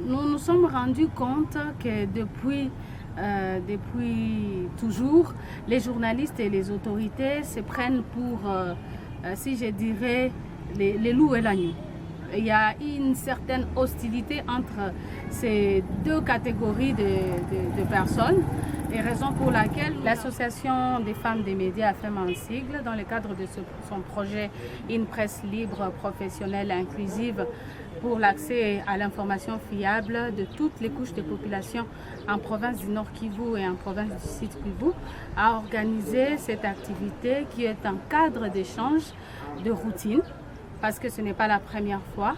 Nous nous sommes rendus compte que depuis toujours, les journalistes et les autorités se prennent pour, si je dirais, les loups et l'agneau. Il y a une certaine hostilité entre ces deux catégories de personnes, et raison pour laquelle l'Association des femmes des médias a fait un sigle dans le cadre de son projet Une presse libre, professionnelle et inclusive pour l'accès à l'information fiable de toutes les couches de population en province du Nord Kivu et en province du Sud Kivu, a organisé cette activité qui est un cadre d'échange de routine, parce que ce n'est pas la première fois.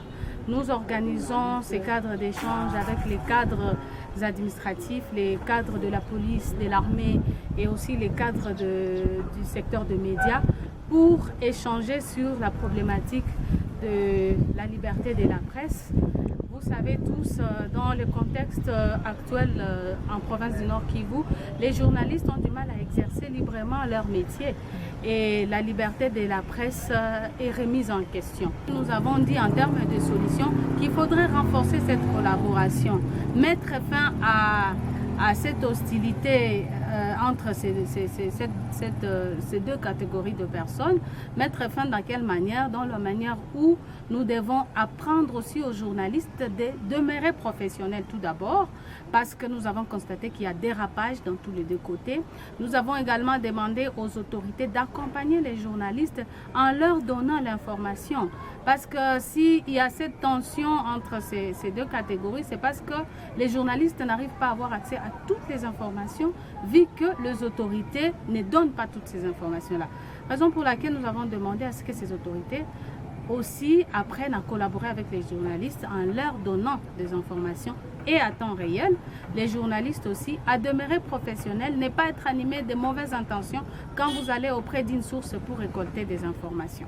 Nous organisons ces cadres d'échange avec les cadres administratifs, les cadres de la police, de l'armée et aussi les cadres du secteur de médias pour échanger sur la problématique de la liberté de la presse. Vous savez tous, dans le contexte actuel en province du Nord Kivu, les journalistes ont du mal à exercer librement leur métier et la liberté de la presse est remise en question. Nous avons dit en termes de solutions qu'il faudrait renforcer cette collaboration, mettre fin à cette hostilité entre ces deux catégories de personnes, mettre fin dans quelle manière? Dans la manière où nous devons apprendre aussi aux journalistes de demeurer professionnels tout d'abord, parce que nous avons constaté qu'il y a dérapage dans tous les deux côtés. Nous avons également demandé aux autorités d'accompagner les journalistes en leur donnant l'information, parce que s'il y a cette tension entre ces deux catégories, c'est parce que les journalistes n'arrivent pas à avoir accès à toutes les informations, vu que les autorités ne donnent pas toutes ces informations-là. Raison pour laquelle nous avons demandé à ce que ces autorités aussi apprennent à collaborer avec les journalistes en leur donnant des informations et à temps réel. Les journalistes aussi à demeurer professionnels, ne pas être animés de mauvaises intentions quand vous allez auprès d'une source pour récolter des informations.